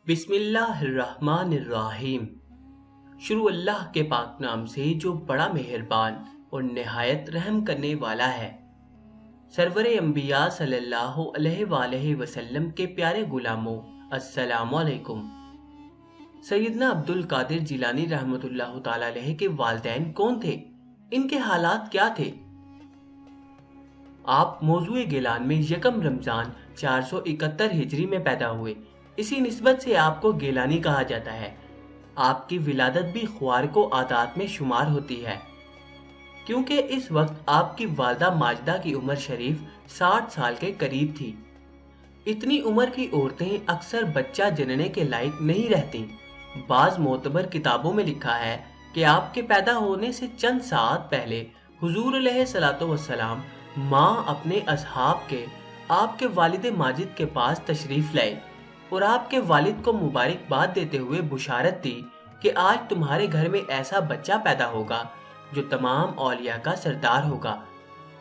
بسم اللہ الرحمن الرحیم۔ شروع اللہ کے پاک نام سے جو بڑا مہربان اور نہایت رحم کرنے والا ہے۔ سرور انبیاء صلی اللہ علیہ وآلہ وسلم کے پیارے غلاموں، السلام علیکم۔ سیدنا عبد القادر جیلانی رحمۃ اللہ تعالی علیہ کے والدین کون تھے؟ ان کے حالات کیا تھے؟ آپ موضوع گیلان میں یکم رمضان 471 ہجری میں پیدا ہوئے۔ اسی نسبت سے آپ کو گیلانی کہا جاتا ہے۔ آپ کی ولادت بھی خوارق و عادات میں شمار ہوتی ہے، کیونکہ اس وقت آپ کی والدہ ماجدہ کی عمر شریف 60 سال کے قریب تھی۔ اتنی عمر کی عورتیں اکثر بچہ جننے کے لائق نہیں رہتیں۔ بعض معتبر کتابوں میں لکھا ہے کہ آپ کے پیدا ہونے سے چند ساعت پہلے حضور علیہ الصلوۃ والسلام ماں اپنے اصحاب کے آپ کے والد ماجد کے پاس تشریف لائے اور آپ کے والد کو مبارکباد دیتے ہوئے بشارت دی کہ آج تمہارے گھر میں ایسا بچہ پیدا ہوگا جو تمام اولیاء کا سردار ہوگا،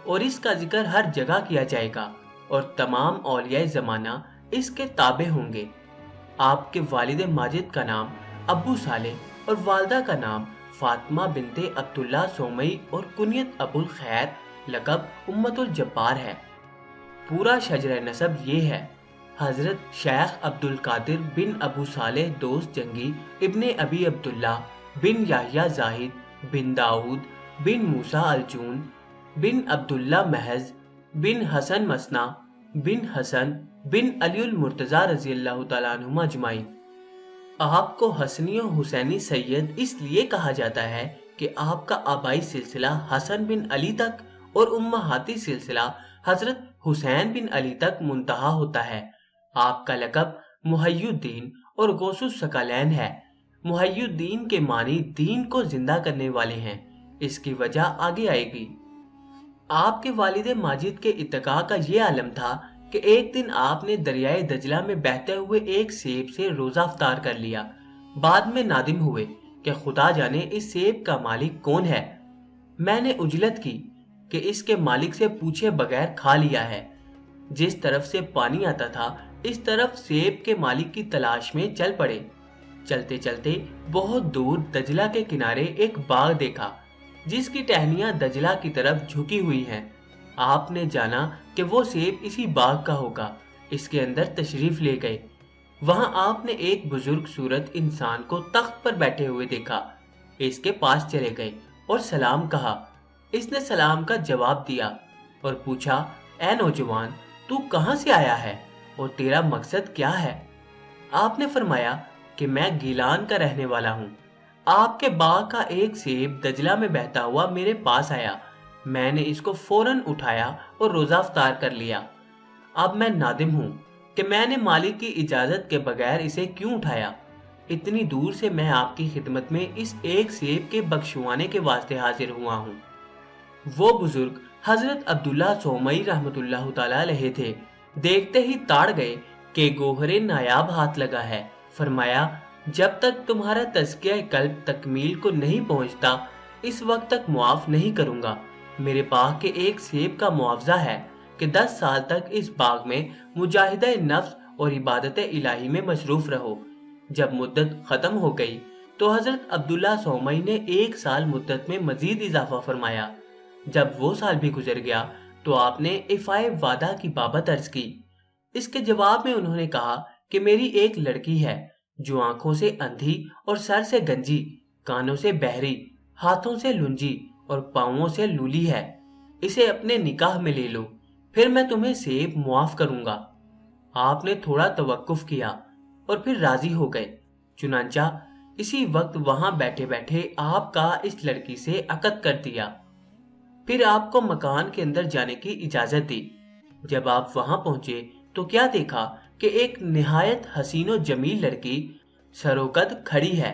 اور اس کا ذکر ہر جگہ کیا جائے گا اور تمام اولیاء زمانہ اس کے تابع ہوں گے۔ آپ کے والد ماجد کا نام ابو صالح اور والدہ کا نام فاطمہ بنت عبداللہ سومئی اور کنیت ابو الخیر لقب امت الجبار ہے۔ پورا شجرہ نسب یہ ہے: حضرت شیخ عبد القادر بن ابو صالح دوست جنگی ابن ابی عبداللہ بن یحییٰ زاہد بن داؤد بن موسیٰ الجون بن عبداللہ محض بن حسن مسنا بن حسن بن علی المرتضیٰ رضی اللہ تعالیٰ عنہما اجمعین۔ آپ کو حسنی و حسینی سید اس لیے کہا جاتا ہے کہ آپ کا آبائی سلسلہ حسن بن علی تک اور امہاتی سلسلہ حضرت حسین بن علی تک منتہا ہوتا ہے۔ آپ کا لقب محی الدین اور غوث الثقلین ہے۔ محی الدین کے معنی دین کو زندہ کرنے والے ہیں۔ اس کی وجہ آگے آئے گی۔ آپ کے والد ماجد کے اتقاء کا یہ عالم تھا کہ ایک دن آپ نے دریائے دجلہ میں بہتے ہوئے ایک سیب سے روزہ افطار کر لیا۔ بعد میں نادم ہوئے کہ خدا جانے اس سیب کا مالک کون ہے۔ میں نے عجلت کی کہ اس کے مالک سے پوچھے بغیر کھا لیا ہے۔ جس طرف سے پانی آتا تھا اس طرف سیب کے مالک کی تلاش میں چل پڑے۔ چلتے چلتے بہت دور دجلہ کے کنارے ایک باغ دیکھا جس کی ٹہنیاں دجلہ کی طرف جھکی ہوئی ہیں۔ آپ نے جانا کہ وہ سیب اسی باغ کا ہوگا۔ اس کے اندر تشریف لے گئے۔ وہاں آپ نے ایک بزرگ صورت انسان کو تخت پر بیٹھے ہوئے دیکھا۔ اس کے پاس چلے گئے اور سلام کہا۔ اس نے سلام کا جواب دیا اور پوچھا، اے نوجوان، تو کہاں سے آیا ہے اور تیرا مقصد کیا ہے؟ آپ نے فرمایا کہ میں گیلان کا رہنے والا ہوں۔ آپ کے باغ کا ایک سیب دجلہ میں بہتا ہوا میرے پاس آیا۔ میں نے اس کو فوراً اٹھایا اور روزہ افطار کر لیا۔ اب میں نادم ہوں کہ میں نے مالک کی اجازت کے بغیر اسے کیوں اٹھایا۔ اتنی دور سے میں آپ کی خدمت میں اس ایک سیب کے بخشوانے کے واسطے حاضر ہوا ہوں۔ وہ بزرگ حضرت عبداللہ سومئی رحمۃ اللہ تعالی علیہ تھے۔ دیکھتے ہی تاڑ گئے کہ گوہر نایاب ہاتھ لگا ہے۔ فرمایا، جب تک تمہارا تزکیہ قلب تکمیل کو نہیں پہنچتا اس وقت تک معاف نہیں کروں گا۔ میرے باغ کے ایک سیب کا معاوضہ ہے کہ 10 سال تک اس باغ میں مجاہدہ نفس اور عبادت الہی میں مصروف رہو۔ جب مدت ختم ہو گئی تو حضرت عبداللہ سومئی نے 1 سال مدت میں مزید اضافہ فرمایا۔ جب وہ سال بھی گزر گیا تو آپ نے افائے وعدہ کی بابت عرض کی۔ اس کے جواب میں انہوں نے کہا کہ میری ایک لڑکی ہے جو آنکھوں سے اندھی اور سر سے گنجی، کانوں سے بہری، ہاتھوں سے لنجی اور پاؤں سے لولی ہے۔ اسے اپنے نکاح میں لے لو، پھر میں تمہیں سیب معاف کروں گا۔ آپ نے تھوڑا توقف کیا اور پھر راضی ہو گئے۔ چنانچہ اسی وقت وہاں بیٹھے بیٹھے آپ کا اس لڑکی سے عقد کر دیا۔ پھر آپ کو مکان کے اندر جانے کی اجازت دی۔ جب آپ وہاں پہنچے تو کیا دیکھا کہ ایک نہایت حسین و جمیل لڑکی سروقد کھڑی ہے۔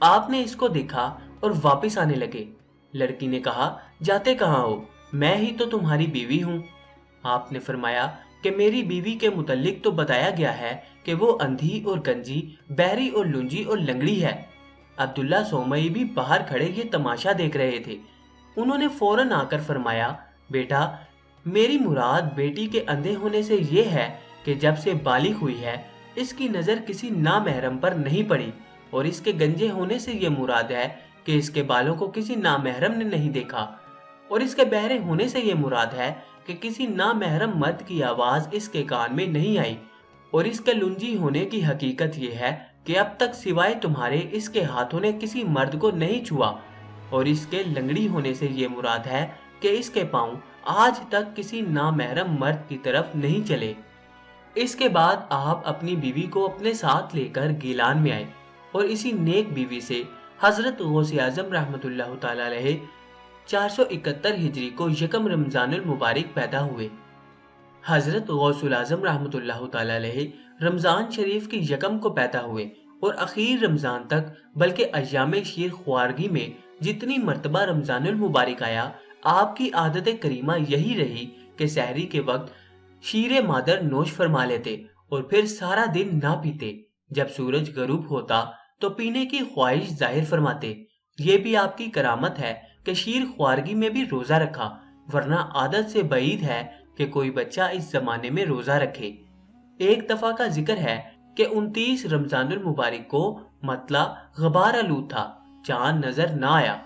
آپ نے اس کو دیکھا اور واپس آنے لگے۔ لڑکی نے کہا، جاتے کہاں ہو؟ میں ہی تو تمہاری بیوی ہوں۔ آپ نے فرمایا کہ میری بیوی کے متعلق تو بتایا گیا ہے کہ وہ اندھی اور گنجی، بہری اور لنجی اور لنگڑی ہے۔ عبداللہ سومئی بھی باہر کھڑے یہ تماشا دیکھ رہے تھے۔ انہوں نے فوراً آ کر فرمایا، بیٹا، میری مراد بیٹی کے اندھے ہونے سے یہ ہے کہ جب سے بالغ ہوئی ہے اس کی نظر کسی نامحرم پر نہیں پڑی، اور اس کے گنجے ہونے سے یہ مراد ہے کہ اس کے بالوں کو کسی نامحرم نے نہیں دیکھا، اور اس کے بہرے ہونے سے یہ مراد ہے کہ کسی نامحرم مرد کی آواز اس کے کان میں نہیں آئی، اور اس کے لنجی ہونے کی حقیقت یہ ہے کہ اب تک سوائے تمہارے اس کے ہاتھوں نے کسی مرد کو نہیں چھوا، اور اس کے لنگڑی ہونے سے یہ مراد ہے کہ اس کے پاؤں آج تک کسی نامحرم مرد کی طرف نہیں چلے۔ اس کے بعد آپ اپنی بیوی کو اپنے ساتھ لے کر گیلان میں آئے، اور اسی نیک بیوی سے حضرت غوث اعظم رحمۃ اللہ تعالی علیہ 471 ہجری کو یکم رمضان المبارک پیدا ہوئے۔ حضرت غوث اعظم رحمۃ اللہ تعالی علیہ رمضان شریف کی یکم کو پیدا ہوئے، اور اخیر رمضان تک بلکہ ایام شیر خوارگی میں جتنی مرتبہ رمضان المبارک آیا، آپ کی عادت کریمہ یہی رہی کہ سحری کے وقت شیر مادر نوش فرما لیتے اور پھر سارا دن نہ پیتے، جب سورج غروب ہوتا تو پینے کی خواہش ظاہر فرماتے۔ یہ بھی آپ کی کرامت ہے کہ شیر خوارگی میں بھی روزہ رکھا، ورنہ عادت سے بعید ہے کہ کوئی بچہ اس زمانے میں روزہ رکھے۔ ایک دفعہ کا ذکر ہے کہ 29 رمضان المبارک کو مطلع غبار آلود تھا، چاند نظر نہ آیا۔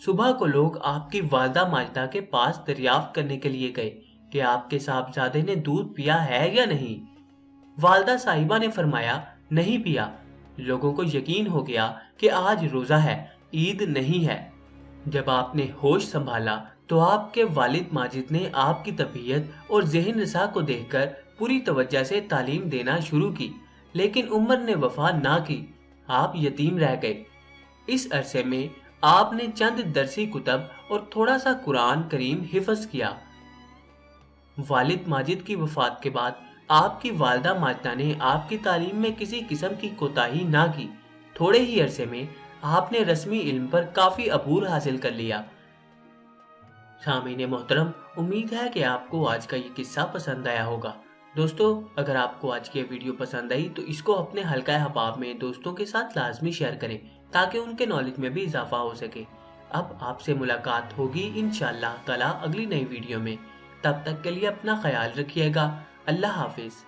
صبح کو لوگ آپ کی والدہ ماجدہ کے پاس دریافت کرنے کے لیے گئے کہ آپ کے صاحبزادے نے دودھ پیا ہے یا نہیں۔ والدہ صاحبہ نے فرمایا نہیں پیا۔ لوگوں کو یقین ہو گیا کہ آج روزہ ہے، عید نہیں ہے۔ جب آپ نے ہوش سنبھالا تو آپ کے والد ماجد نے آپ کی طبیعت اور ذہن رسا کو دیکھ کر پوری توجہ سے تعلیم دینا شروع کی، لیکن عمر نے وفا نہ کی، آپ یتیم رہ گئے۔ اس عرصے میں آپ نے چند درسی کتب اور تھوڑا سا قرآن کریم حفظ کیا۔ والد ماجد کی وفات کے بعد آپ کی والدہ ماجدہ نے آپ کی تعلیم میں کسی قسم کی کوتاہی نہ کی۔ تھوڑے ہی عرصے میں آپ نے رسمی علم پر کافی عبور حاصل کر لیا۔ سامعین محترم، امید ہے کہ آپ کو آج کا یہ قصہ پسند آیا ہوگا۔ دوستو، اگر آپ کو آج کی ویڈیو پسند آئی تو اس کو اپنے حلقہ احباب میں دوستوں کے ساتھ لازمی شیئر کریں تاکہ ان کے نالج میں بھی اضافہ ہو سکے۔ اب آپ سے ملاقات ہوگی انشاءاللہ تعالی اگلی نئی ویڈیو میں۔ تب تک کے لیے اپنا خیال رکھیے گا۔ اللہ حافظ۔